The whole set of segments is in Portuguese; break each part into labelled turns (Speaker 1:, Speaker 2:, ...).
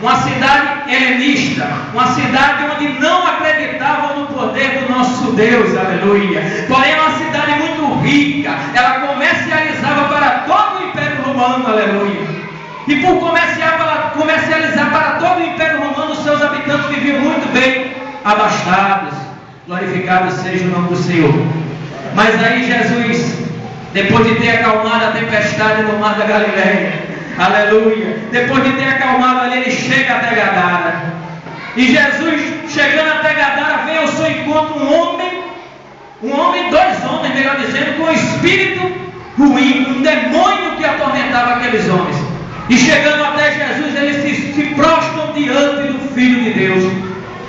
Speaker 1: uma cidade helenista, uma cidade onde não acreditavam no poder do nosso Deus, aleluia. Porém, é uma cidade muito rica, ela comercializava para todo o Império Romano, aleluia. E por comercializar para todo o Império Romano, os seus habitantes viviam muito bem abastados. Glorificado seja o nome do Senhor. Mas aí Jesus, depois de ter acalmado a tempestade no mar da Galileia, aleluia, depois de ter acalmado ali, ele chega até Gadara. E Jesus, chegando até Gadara, vem ao seu encontro dois homens, melhor dizendo, com um espírito ruim, um demônio que atormentava aqueles homens. E chegando até Jesus, eles se prostram diante do Filho de Deus.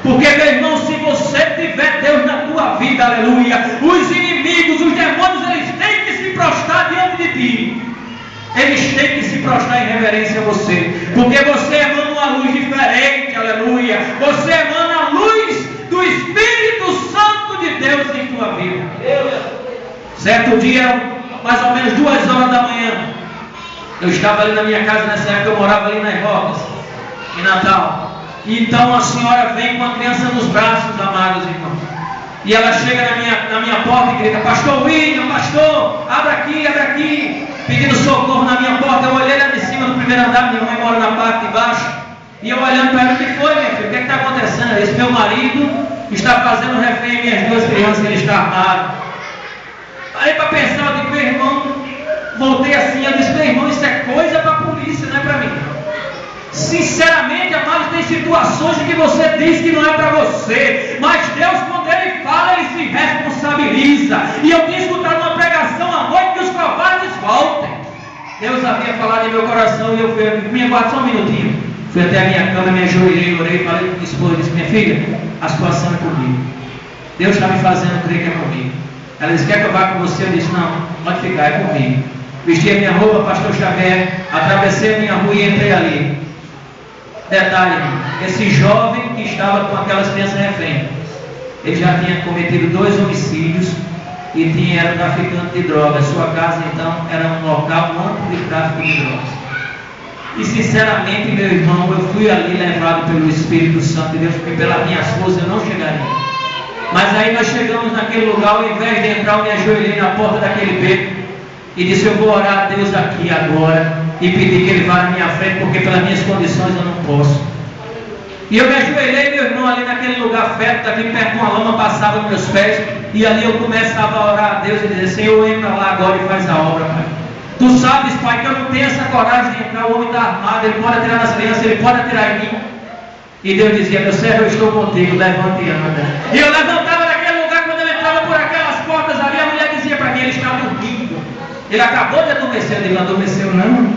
Speaker 1: Porque, meu irmão, se você tiver Deus na tua vida, aleluia, os inimigos, os demônios, eles têm que se prostrar diante de ti. Eles têm que se prostrar em reverência a você. Porque você emana uma luz diferente, aleluia. Você emana a luz do Espírito Santo de Deus em tua vida. Certo dia, mais ou menos 2 horas da manhã, eu estava ali na minha casa, nessa época eu morava ali nas Rocas, em Natal. E então a senhora vem com a criança nos braços, amados irmãos. E ela chega na minha porta e grita: Pastor William, pastor, abra aqui, pedindo socorro na minha porta. Eu olhei lá de cima do primeiro andar, minha mãe mora na parte de baixo. E eu olhando para ela: o que foi, minha filha? O que está acontecendo? Esse meu marido está fazendo refém em minhas 2 crianças, ele está armado. Aí para pensar, eu digo: meu irmão, voltei assim, eu disse: meu irmão, isso é coisa para a polícia, não é para mim. Sinceramente, amados, tem situações em que você diz que não é para você, mas Deus, quando Ele fala, Ele se responsabiliza. E eu tinha escutado uma pregação à noite que os covardes voltem. Deus havia falado em meu coração e eu fui: minha guarda só um minutinho. Fui até a minha cama, me ajoelhei, orei, falei com minha esposa, disse: minha filha, a situação é comigo. Deus está me fazendo crer que é comigo. Ela disse: quer que eu vá com você? Eu disse: não, pode ficar, é comigo. Vesti a minha roupa, pastor Xavier, atravessei a minha rua e entrei ali. Detalhe, esse jovem que estava com aquelas crianças refém, ele já tinha cometido 2 homicídios e era traficante de drogas. Sua casa então era um local amplo de tráfico de drogas. E sinceramente, meu irmão, eu fui ali levado pelo Espírito Santo de Deus, porque pelas minhas forças eu não chegaria. Mas aí nós chegamos naquele lugar, ao invés de entrar, eu me ajoelhei na porta daquele beco e disse: eu vou orar a Deus aqui agora e pedir que Ele vá na minha frente, porque pelas minhas condições eu não posso. E eu me ajoelhei, meu irmão, ali naquele lugar fétido, aqui perto de uma lama passava nos meus pés, e ali eu começava a orar a Deus e dizer: Senhor, entra lá agora e faz a obra, Pai. Tu sabes, Pai, que eu não tenho essa coragem de entrar, o homem está armado, ele pode atirar nas crianças, ele pode atirar em mim. E Deus dizia: meu servo, eu estou contigo, levante e anda. E eu levantava naquele lugar, quando ele entrava por aquelas portas ali, a mulher dizia para mim: ele está dormindo, ele acabou de adormecer. Eu digo: não adormeceu não,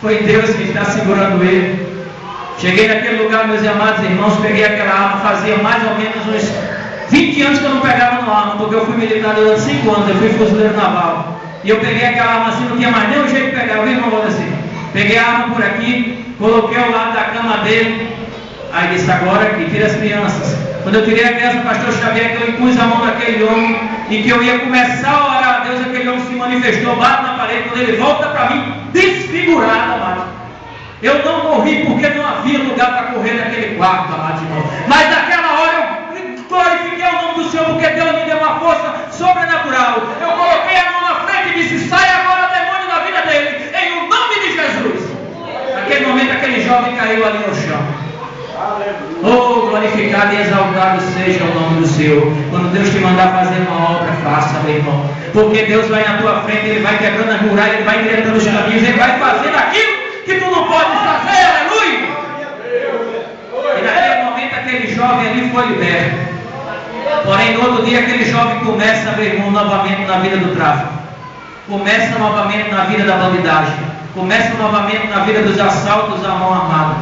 Speaker 1: foi Deus que está segurando ele. Cheguei naquele lugar, meus amados irmãos, peguei aquela arma, fazia mais ou menos uns 20 anos que eu não pegava no arma, porque eu fui militar durante 5 anos, eu fui fuzileiro naval. E eu peguei aquela arma assim, não tinha mais nem o jeito de pegar, eu vi, irmão, assim. Peguei a arma por aqui, coloquei ao lado da cama dele, aí disse: agora aqui, tira as crianças. Quando eu tirei a criança, o pastor Xavier, que eu impus a mão naquele homem, e que eu ia começar a orar a Deus, aquele homem se manifestou, bate na parede, quando ele volta para mim, desfigurado, amado. Eu não morri porque não havia lugar para correr naquele quarto, amado irmão. Mas naquela hora eu glorifiquei o nome do Senhor, porque Deus me deu uma força sobrenatural. Eu coloquei a mão na frente e disse: sai agora, demônio, da vida dele, em o nome de Jesus. Naquele momento aquele jovem caiu ali no chão. Oh, glorificado e exaltado seja o nome do Senhor. Quando Deus te mandar fazer uma obra, faça, meu irmão. Porque Deus vai na tua frente, Ele vai quebrando as muralhas, Ele vai endireitando os caminhos, Ele vai fazendo aquilo que tu não pode fazer, aleluia. E naquele momento aquele jovem ali foi liberto. Porém no outro dia aquele jovem começa, meu irmão, novamente na vida do tráfico. Começa novamente na vida da bandidagem. Começa novamente na vida dos assaltos à mão armada.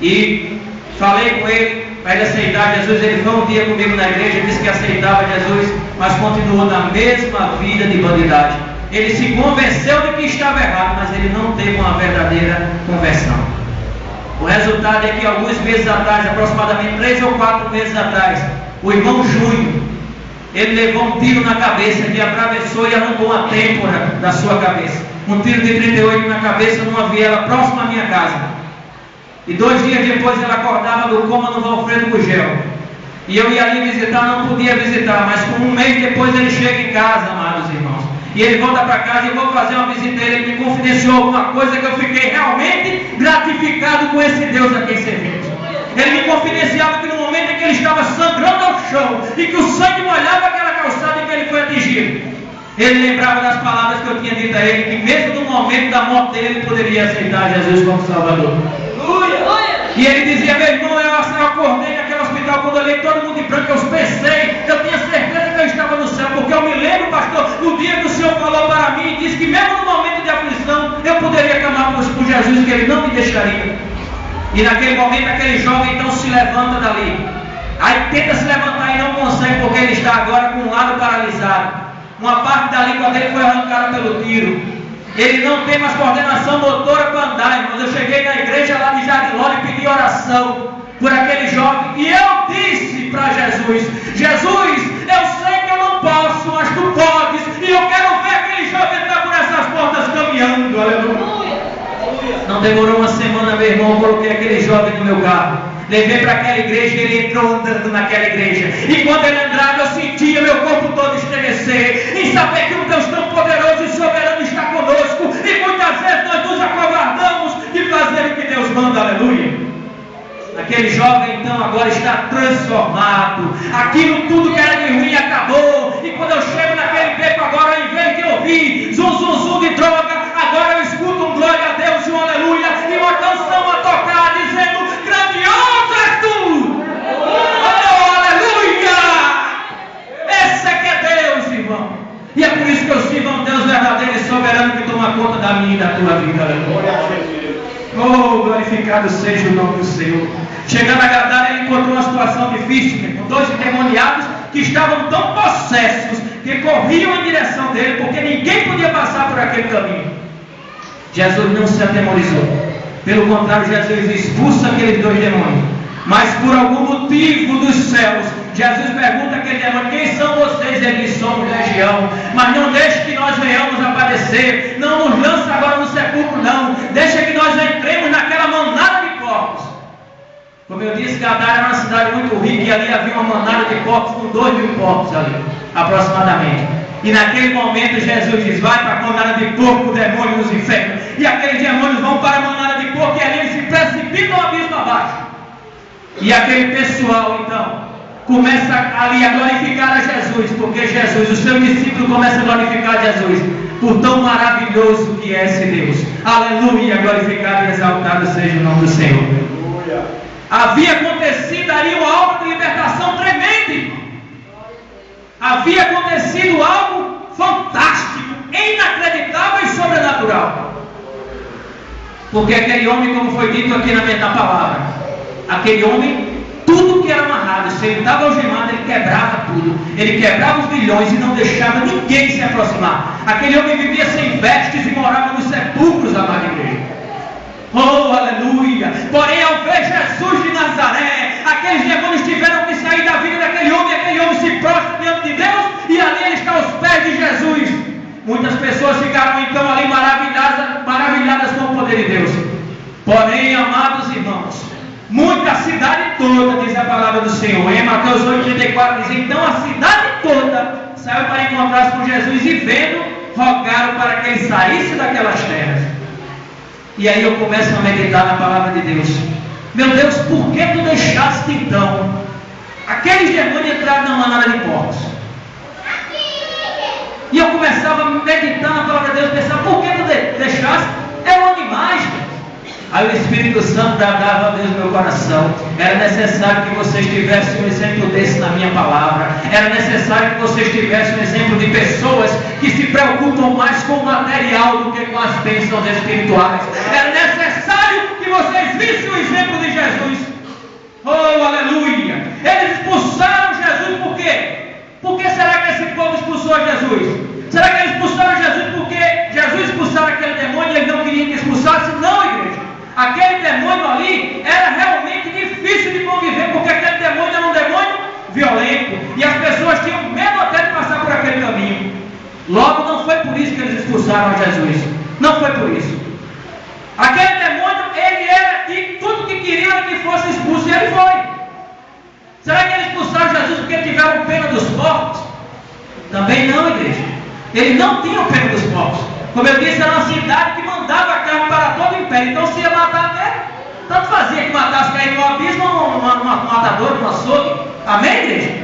Speaker 1: E falei com ele para ele aceitar Jesus. Ele foi um dia comigo na igreja, disse que aceitava Jesus, mas continuou na mesma vida de bandidagem. Ele se convenceu de que estava errado, mas ele não teve uma verdadeira conversão. O resultado é que alguns meses atrás, aproximadamente 3 ou 4 meses atrás, o irmão Júnior, ele levou um tiro na cabeça que atravessou e arrancou a têmpora da sua cabeça. Um tiro de 38 na cabeça numa viela próxima à minha casa. E 2 dias depois ele acordava do coma no Valfredo Gugel. E eu ia ali visitar, não podia visitar, mas com 1 mês depois ele chega em casa, amados irmãos. E ele volta para casa e eu vou fazer uma visita a ele. Ele me confidenciou alguma coisa que eu fiquei realmente gratificado com esse Deus a quem servimos. Ele me confidenciava que no momento em que ele estava sangrando ao chão e que o sangue molhava aquela calçada em que ele foi atingido, ele lembrava das palavras que eu tinha dito a ele, que mesmo no momento da morte dele, ele poderia aceitar Jesus como Salvador. E ele dizia: meu irmão, eu acordei naquele hospital, quando eu olhei todo mundo de branco, eu pensei, eu tinha certeza que eu estava no céu, porque eu me lembro, pastor, no dia que o Senhor falou para mim e disse que mesmo no momento de aflição, eu poderia clamar por Jesus, que Ele não me deixaria. E naquele momento, aquele jovem então se levanta dali. Aí tenta se levantar e não consegue, porque ele está agora com um lado paralisado. Uma parte da língua dele foi arrancada pelo tiro. Ele não tem mais coordenação motora para andar, irmãos. Eu cheguei na igreja lá de Jardim Lora e pedi oração por aquele jovem. E eu disse para Jesus: Jesus, eu sei que eu não posso, mas tu podes. E eu quero ver aquele jovem entrar por essas portas caminhando. Aleluia. Não demorou uma semana, meu irmão, eu coloquei aquele jovem no meu carro. Levei para aquela igreja e ele entrou andando naquela igreja. E quando ele entrava, eu sentia meu corpo todo estremecer, em saber que um Deus tão poderoso e soberano está conosco. E muitas vezes nós nos acovardamos de fazer o que Deus manda, aleluia. Aquele jovem então agora está transformado. Aquilo tudo que era de ruim acabou. E quando eu chego naquele beco agora, ao invés de ouvir zum zum zum de droga, agora eu escuto um glória a Deus e um aleluia, e uma canção a tocar dizendo: grandioso és tu! Oh, aleluia! Esse é que é Deus, irmão. E é por isso que eu sirvo a um Deus verdadeiro e soberano que toma conta da minha e da tua vida, aleluia. Oh, glorificado seja o nome do Senhor. Chegando a Gadara, ele encontrou uma situação difícil, com 2 endemoniados que estavam tão possessos que corriam em direção dele, porque ninguém podia passar por aquele caminho. Jesus não se atemorizou. Pelo contrário, Jesus expulsa aqueles 2 demônios. Mas por algum motivo dos céus, Jesus pergunta àquele demônio: quem são vocês? Ele diz: somos legião. Mas não deixe que nós venhamos a padecer. Não nos lance agora no sepulcro, não. Deixa que nós entremos naquela manada de porcos. Como eu disse, Gadara era uma cidade muito rica, e ali havia uma manada de porcos com 2.000 porcos ali, aproximadamente. E naquele momento Jesus diz: vai para a manada de porco, o demônio nos infernos. E aqueles demônios vão para a manada de porco, e ali eles se precipitam o abismo abaixo. E aquele pessoal então começa ali a glorificar a Jesus, porque Jesus, o seu discípulo, começa a glorificar Jesus por tão maravilhoso que é esse Deus. Aleluia, glorificado e exaltado seja o nome do Senhor. Aleluia. Havia acontecido ali uma obra de libertação tremenda. Havia acontecido algo fantástico, inacreditável e sobrenatural. Porque aquele homem, como foi dito aqui na palavra, aquele homem, tudo que era amarrado, se ele estava algemado, ele quebrava tudo. Ele quebrava os grilhões e não deixava ninguém se aproximar. Aquele homem vivia sem vestes e morava nos sepulcros, amada igreja. Oh, aleluia! Porém, ao ver Jesus de Nazaré, aqueles demônios tiveram que sair da vida daquele homem. Aquele homem se prostra diante de Deus e ali ele está aos pés de Jesus. Muitas pessoas ficaram então ali maravilhadas com o poder de Deus. Porém, amados irmãos, muita cidade toda, diz a palavra do Senhor, em Mateus 8,34 diz: então a cidade toda saiu para encontrar-se com Jesus, e vendo, rogaram para que ele saísse daquelas terras. E aí eu começo a meditar na palavra de Deus. Meu Deus, por que tu deixaste então aqueles demônios entrar na manada de porcos? E eu começava a meditar na palavra de Deus, pensar: por que tu deixaste? Eram animais. Aí o Espírito Santo dava a Deus no meu coração: era necessário que vocês tivessem um exemplo desse na minha palavra. Era necessário que vocês tivessem um exemplo de pessoas que se preocupam mais com o material do que com as bênçãos espirituais. Era necessário que vocês vissem o exemplo de Jesus. Oh, aleluia! Eles expulsaram Jesus por quê? Por que será que esse povo expulsou Jesus? Será que eles expulsaram Jesus porque Jesus expulsara aquele demônio e eles não queriam que expulsasse? Não, igreja. Aquele demônio ali era realmente difícil de conviver, porque aquele demônio era um demônio violento, e as pessoas tinham medo até de passar por aquele caminho. Logo, não foi por isso que eles expulsaram Jesus. Não foi por isso. Aquele demônio, ele era, e tudo que pena dos porcos? Também não, igreja. Eles não tinham pena dos porcos. Como eu disse, era uma cidade que mandava a carne para todo o império. Então se ia matar mesmo, tanto fazia que matasse cair no abismo ou no matador, no açougue. Amém, igreja?